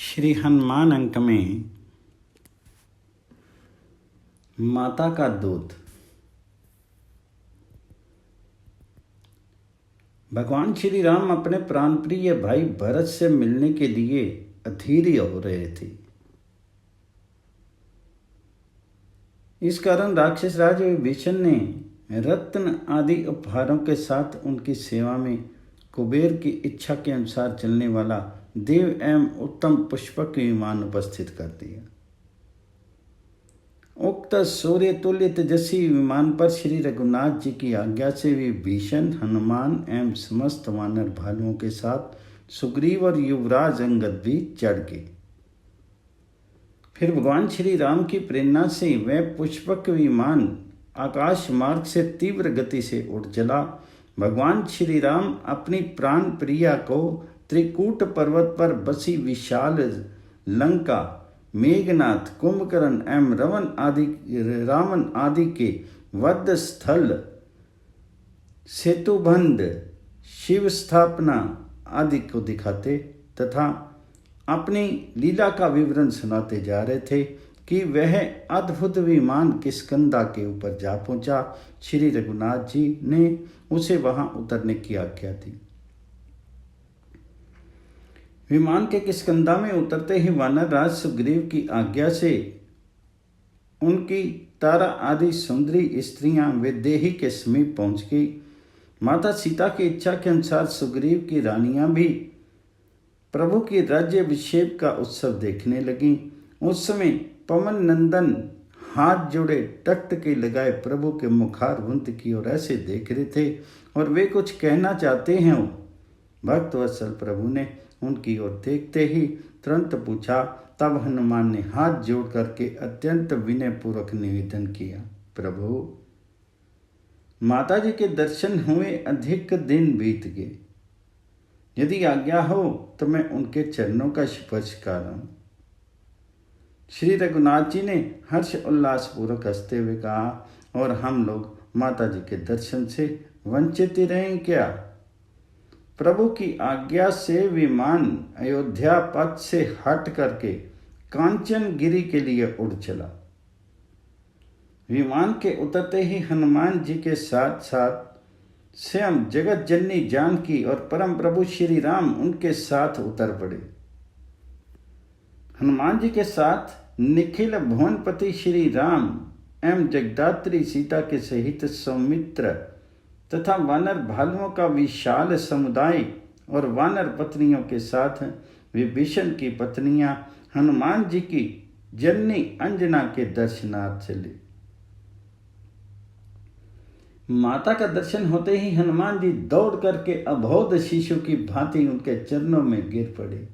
श्री हनुमान अंक में माता का दूध। भगवान श्री राम अपने प्राणप्रिय भाई भरत से मिलने के लिए अधीर हो रहे थे। इस कारण राक्षस राज विभीषण ने रत्न आदि उपहारों के साथ उनकी सेवा में कुबेर की इच्छा के अनुसार चलने वाला देव एवं उत्तम पुष्पक विमान उपस्थित कर दिया। उक्त सूर्य तुल्य तेजस्वी विमान पर श्री रघुनाथ जी की आज्ञा से विभीषण, हनुमान एवं समस्त वानर भालुओं के साथ सुग्रीव और युवराज अंगद भी चढ़ गए। फिर भगवान श्री राम की प्रेरणा से वह पुष्पक विमान आकाश मार्ग से तीव्र गति से उड़ चला। भगवान श्री राम अपनी प्राण प्रिया को त्रिकूट पर्वत पर बसी विशाल लंका, मेघनाथ, कुंभकर्ण एवं रावण आदि के वध स्थल, सेतुबंध, शिव स्थापना आदि को दिखाते तथा अपनी लीला का विवरण सुनाते जा रहे थे कि वह अद्भुत विमान किष्किंधा के ऊपर जा पहुंचा। श्री रघुनाथ जी ने उसे वहां उतरने की आज्ञा दी। विमान के किष्किंधा में उतरते ही वानर राज सुग्रीव की आज्ञा से उनकी तारा आदि सुंदरी स्त्रियां वैदेही के समीप पहुंच गई। माता सीता की इच्छा के अनुसार सुग्रीव की रानियां भी प्रभु की राज्याभिषेक का उत्सव देखने लगी। उस समय पवन नंदन हाथ जोड़े टकटके लगाए प्रभु के मुखारविंद की ओर ऐसे देख रहे थे और वे कुछ कहना चाहते हैं। भक्तवत्सल प्रभु ने उनकी ओर देखते ही तुरंत पूछा। तब हनुमान ने हाथ जोड़ करके अत्यंत विनय पूर्वक निवेदन किया, प्रभु, माता जी के दर्शन हुए अधिक दिन बीत गए। यदि आज्ञा हो तो मैं उनके चरणों का स्पर्श करूं। श्री रघुनाथ जी ने हर्ष उल्लास पूर्वक हंसते हुए कहा, और हम लोग माता जी के दर्शन से वंचित ही रहें क्या? प्रभु की आज्ञा से विमान अयोध्या पथ से हट करके कांचन गिरी के लिए उड़ चला। विमान के उतरते ही हनुमान जी के साथ साथ स्वयं जगत जननी जानकी और परम प्रभु श्री राम उनके साथ उतर पड़े। हनुमान जी के साथ निखिल भुवनपति श्री राम एवं जगदात्री सीता के सहित सौमित्र तथा वानर भालुओं का विशाल समुदाय और वानर पत्नियों के साथ विभीषण की पत्नियां हनुमान जी की जननी अंजना के दर्शनार्थ चली। माता का दर्शन होते ही हनुमान जी दौड़ करके अबोध शिशु की भांति उनके चरणों में गिर पड़े।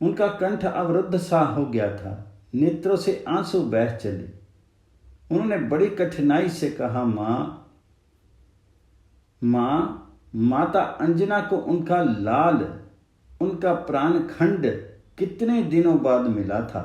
उनका कंठ अवरुद्ध सा हो गया था, नेत्रों से आंसू बह चले। उन्होंने बड़ी कठिनाई से कहा, माँ, माता अंजना को उनका लाल, उनका प्राण खंड कितने दिनों बाद मिला था।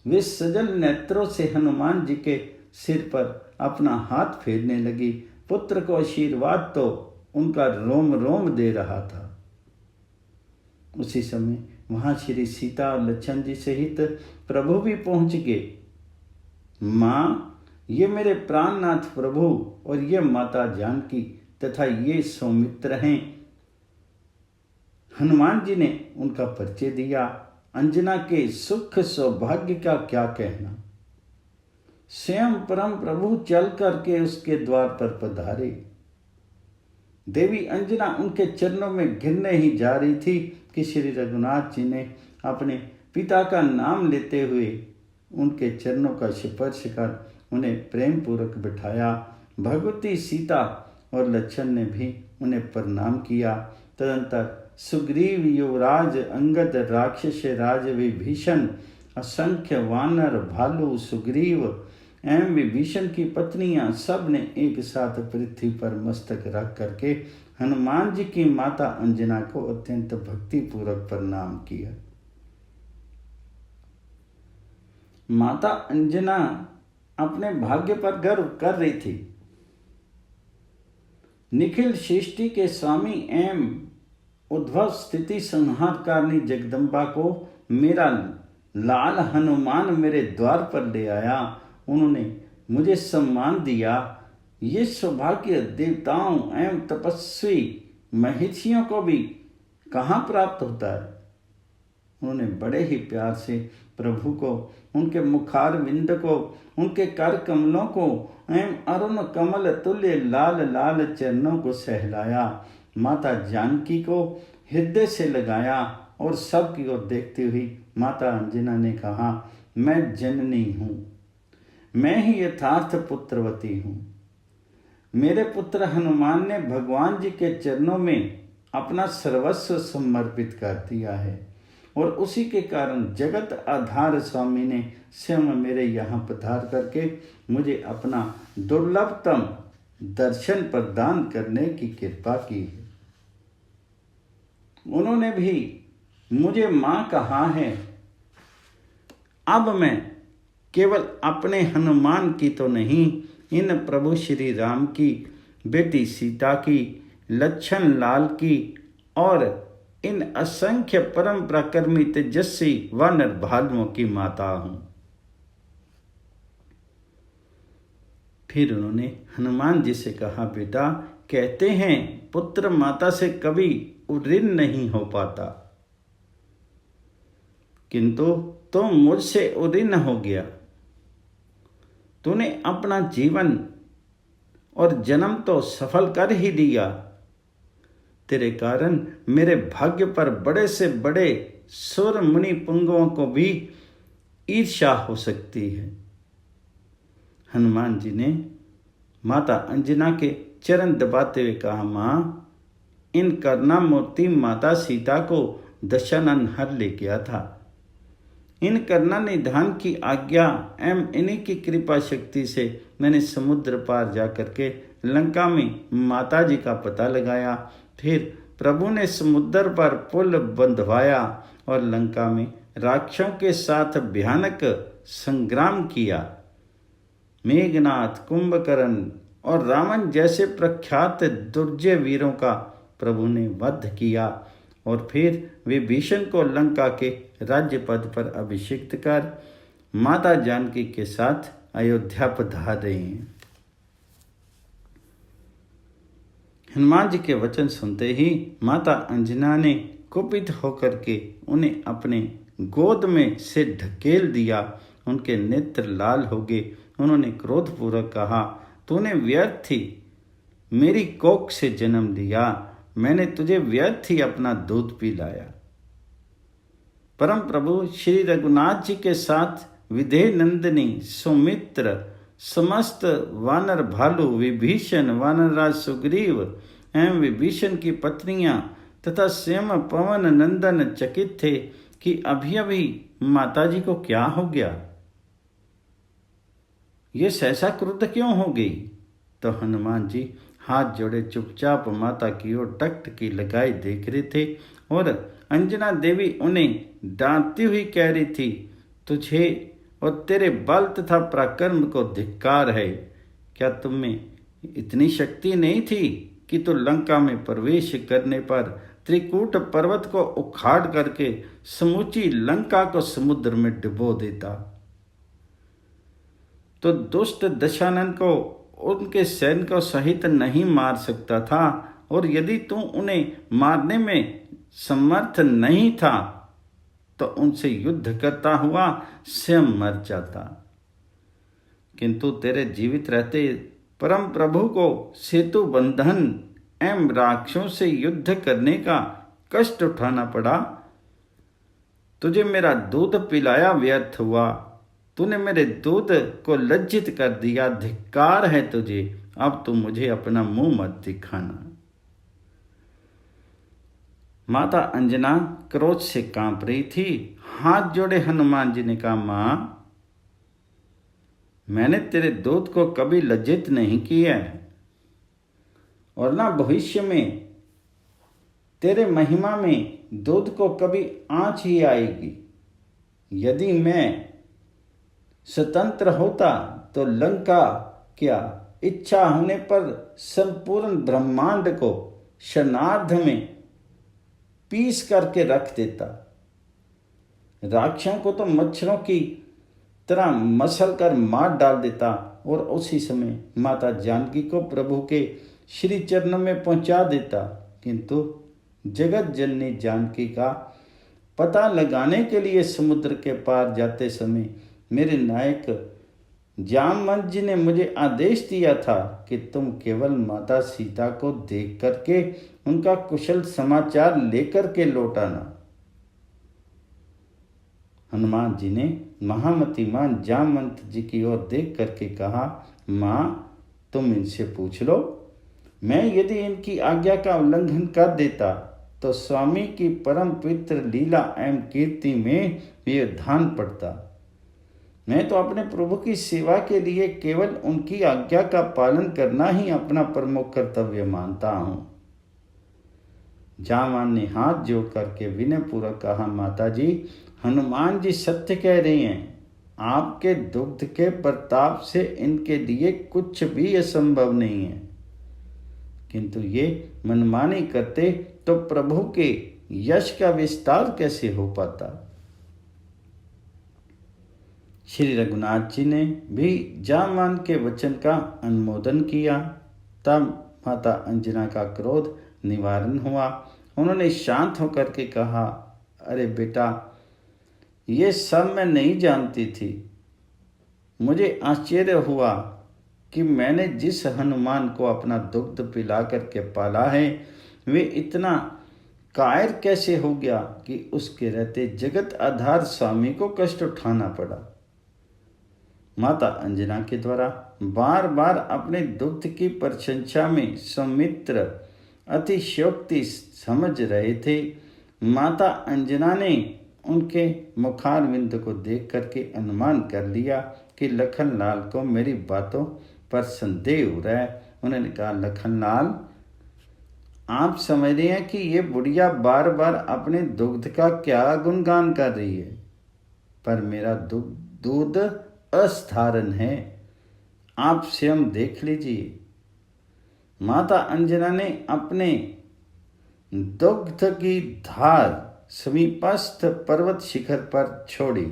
वे सजल नेत्रों से हनुमान जी के सिर पर अपना हाथ फेरने लगी। पुत्र को आशीर्वाद तो उनका रोम रोम दे रहा था। उसी समय वहां श्री सीता और लक्ष्मण जी सहित प्रभु भी पहुंच गए। माँ, ये मेरे प्राणनाथ प्रभु और ये माता जानकी तथा ये सौमित्र हैं। हनुमान जी ने उनका परिचय दिया। अंजना के सुख सौभाग्य का क्या कहना। स्वयं परम प्रभु चल करके उसके द्वार पर पधारे। देवी अंजना उनके चरणों में गिरने ही जा रही थी कि श्री रघुनाथ जी ने अपने पिता का नाम लेते हुए उनके चरणों का स्पर्श कर उन्हें प्रेम पूर्वक बिठाया। भगवती सीता और लक्ष्मण ने भी उन्हें प्रणाम किया। तदंतर सुग्रीव, युवराज अंगद, राक्षस राज विभीषण, असंख्य वानर, भालू, सुग्रीव एवं विभीषण की पत्नियां सब ने एक साथ पृथ्वी पर मस्तक रख करके हनुमान जी की माता अंजना को अत्यंत भक्ति पूर्वक प्रणाम किया। माता अंजना अपने भाग्य पर गर्व कर रही थी। निखिल सृष्टि के स्वामी एवं उद्भव स्थिति संहारकारिणी जगदम्बा को मेरा लाल हनुमान मेरे द्वार पर ले आया। उन्होंने मुझे सम्मान दिया। ये सौभाग्य देवताओं एवं तपस्वी महर्षियों को भी कहाँ प्राप्त होता है। उन्होंने बड़े ही प्यार से प्रभु को, उनके मुखारविंद को, उनके कर कमलों को एवं अरुण कमल तुल्य लाल लाल चरणों को सहलाया। माता जानकी को हृदय से लगाया और सबकी ओर देखती हुई माता अंजना ने कहा, मैं जननी हूँ, मैं ही यथार्थ पुत्रवती हूँ। मेरे पुत्र हनुमान ने भगवान जी के चरणों में अपना सर्वस्व समर्पित कर दिया है और उसी के कारण जगत आधार स्वामी ने स्वयं मेरे यहाँ पधार करके मुझे अपना दुर्लभतम दर्शन प्रदान करने की कृपा की है। उन्होंने भी मुझे माँ कहा है। अब मैं केवल अपने हनुमान की तो नहीं, इन प्रभु श्री राम की, बेटी सीता की, लक्ष्मण लाल की और इन असंख्य परम प्रकर्मी तेजस्वी वानर भालुओं की माता हूं। फिर उन्होंने हनुमान जी से कहा, बेटा कहते हैं पुत्र माता से कभी ऋण नहीं हो पाता, किंतु तुम मुझसे ऋण हो गया। तूने अपना जीवन और जन्म तो सफल कर ही दिया। तेरे कारण मेरे भाग्य पर बड़े से बड़े सुर मुनि पुंगवों को भी ईर्ष्या हो सकती है। हनुमान जी ने माता अंजना के चरण दबाते हुए कहा, माँ इन कर्णामूर्ति माता सीता को दशानन हर ले गया था। इन कर्णा निधान की आज्ञा एवं इन्हीं की कृपा शक्ति से मैंने समुद्र पार जाकर के लंका में माता जी का पता लगाया। फिर प्रभु ने समुद्र पर पुल बंधवाया और लंका में राक्षसों के साथ भयानक संग्राम किया। मेघनाथ, कुंभकर्ण और रावण जैसे प्रख्यात दुर्जय वीरों का प्रभु ने वध किया और फिर विभीषण को लंका के राज्य पद पर अभिषिक्त कर माता जानकी के साथ अयोध्या पधार रहे हैं। हनुमान जी के वचन सुनते ही माता अंजना ने कुपित होकर के उन्हें अपने गोद में से ढकेल दिया। उनके नेत्र लाल हो गए। उन्होंने क्रोधपूर्वक कहा, तूने व्यर्थ ही मेरी कोख से जन्म लिया, मैंने तुझे व्यर्थ ही अपना दूध पिलाया। परम प्रभु श्री रघुनाथ जी के साथ विदेह नंदिनी सुमित्र, समस्त वानर भालू, विभीषण, वानरराज सुग्रीव एवं विभीषण की पत्नियां तथा स्वयं पवन नंदन चकित थे कि अभी अभी माताजी को क्या हो गया, ये सहसा क्रुद्ध क्यों हो गई। तो हनुमान जी हाथ जोड़े चुपचाप माता की ओर टकटकी लगाए देख रहे थे और अंजना देवी उन्हें डांटती हुई कह रही थी, तुझे और तेरे बल तथा पराक्रम को धिक्कार है। क्या तुम में इतनी शक्ति नहीं थी कि तू लंका में प्रवेश करने पर त्रिकूट पर्वत को उखाड़ करके समूची लंका को समुद्र में डुबो देता। तो दुष्ट दशानन को उनके सैनिकों सहित नहीं मार सकता था और यदि तू उन्हें मारने में समर्थ नहीं था तो उनसे युद्ध करता हुआ स्वयं मर जाता। किंतु तेरे जीवित रहते परम प्रभु को सेतु बंधन एवं राक्षसों से युद्ध करने का कष्ट उठाना पड़ा। तुझे मेरा दूध पिलाया व्यर्थ हुआ, तूने मेरे दूध को लज्जित कर दिया, धिक्कार है तुझे। अब तू मुझे अपना मुंह मत दिखाना। माता अंजना क्रोध से कांप रही थी। हाथ जोड़े हनुमान जी ने कहा, मां मैंने तेरे दूध को कभी लज्जित नहीं किया है और ना भविष्य में तेरे महिमा में दूध को कभी आंच ही आएगी। यदि मैं स्वतंत्र होता तो लंका क्या, इच्छा होने पर संपूर्ण ब्रह्मांड को क्षणार्ध में पीस करके रख देता। राक्षसों को तो मच्छरों की तरह मसल कर मार डाल देता और उसी समय माता जानकी को प्रभु के श्री चरणों में पहुंचा देता। किंतु जगत जननी जानकी का पता लगाने के लिए समुद्र के पार जाते समय मेरे नायक जामवंत जी ने मुझे आदेश दिया था कि तुम केवल माता सीता को देख करके उनका कुशल समाचार लेकर के लौट आना। हनुमान जी ने महामतिमान जामवंत जी की ओर देख करके कहा, माँ तुम इनसे पूछ लो, मैं यदि इनकी आज्ञा का उल्लंघन कर देता तो स्वामी की परम पवित्र लीला एवं कीर्ति में व्यवधान पड़ता। मैं तो अपने प्रभु की सेवा के लिए केवल उनकी आज्ञा का पालन करना ही अपना प्रमुख कर्तव्य मानता हूँ। जामवान ने हाथ जोड़ करके विनय पूर्वक कहा, माता जी हनुमान जी सत्य कह रही हैं। आपके दुग्ध के प्रताप से इनके लिए कुछ भी असंभव नहीं है, किंतु ये मनमानी करते तो प्रभु के यश का विस्तार कैसे हो पाता। श्री रघुनाथ जी ने भी जामवान के वचन का अनुमोदन किया। तब माता अंजना का क्रोध निवारण हुआ। उन्होंने शांत होकर के कहा, अरे बेटा ये सब मैं नहीं जानती थी। मुझे आश्चर्य हुआ कि मैंने जिस हनुमान को अपना दुग्ध पिला करके पाला है वे इतना कायर कैसे हो गया कि उसके रहते जगत आधार स्वामी को कष्ट उठाना पड़ा। माता अंजना के द्वारा बार बार अपने दुग्ध की प्रशंसा में सौमित्र अतिशयोक्ति समझ रहे थे। माता अंजना ने उनके मुखारविंद को देख करके अनुमान कर लिया कि लखनलाल को मेरी बातों पर संदेह हो रहा है। उन्होंने कहा, लखनलाल आप समझ रहे हैं कि ये बुढ़िया बार बार अपने दुग्ध का क्या गुणगान कर रही है, पर मेरा दूध असाधारण है, आप स्वयं देख लीजिए। माता अंजना ने अपने दुग्ध की धार समीपस्थ पर्वत शिखर पर छोड़ी।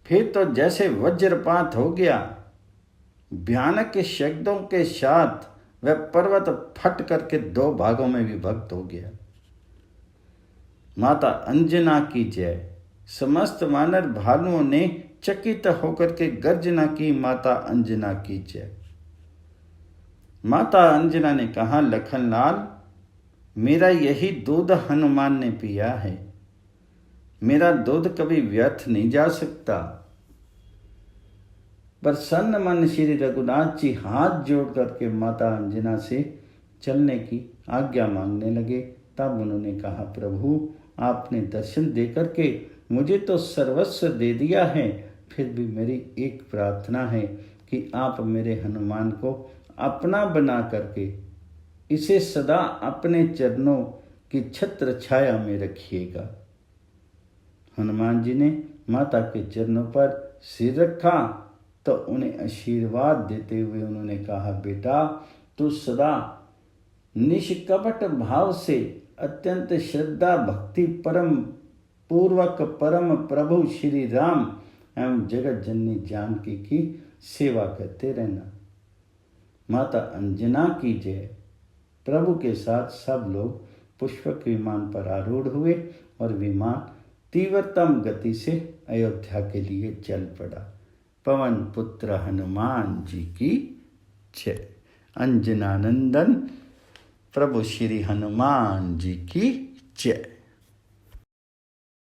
फिर तो जैसे वज्रपात हो गया। भयानक शब्दों के साथ वह पर्वत फट करके दो भागों में विभक्त हो गया। माता अंजना की जय। समस्त वानर भालुओं ने चकित होकर के गर्जना की, माता अंजना की जय। माता अंजना ने कहा, लखनलाल मेरा यही दूध हनुमान ने पिया है, मेरा दूध कभी व्यर्थ नहीं जा सकता। प्रसन्न मन श्री रघुनाथ जी हाथ जोड़ करके माता अंजना से चलने की आज्ञा मांगने लगे। तब उन्होंने कहा, प्रभु आपने दर्शन दे करके मुझे तो सर्वस्व दे दिया है, फिर भी मेरी एक प्रार्थना है कि आप मेरे हनुमान को अपना बना करके इसे सदा अपने चरणों की छत्र छाया में रखिएगा। हनुमान जी ने माता के चरणों पर सिर रखा तो उन्हें आशीर्वाद देते हुए उन्होंने कहा, बेटा तू सदा निष्कपट भाव से अत्यंत श्रद्धा भक्ति परम पूर्वक परम प्रभु श्री राम एवं जगत जननी जानकी की सेवा करते रहना। माता अंजना की जय। प्रभु के साथ सब लोग पुष्पक विमान पर आरूढ़ हुए और विमान तीव्रतम गति से अयोध्या के लिए चल पड़ा। पवन पुत्र हनुमान जी की जय। अंजनानंदन प्रभु श्री हनुमान जी की जय।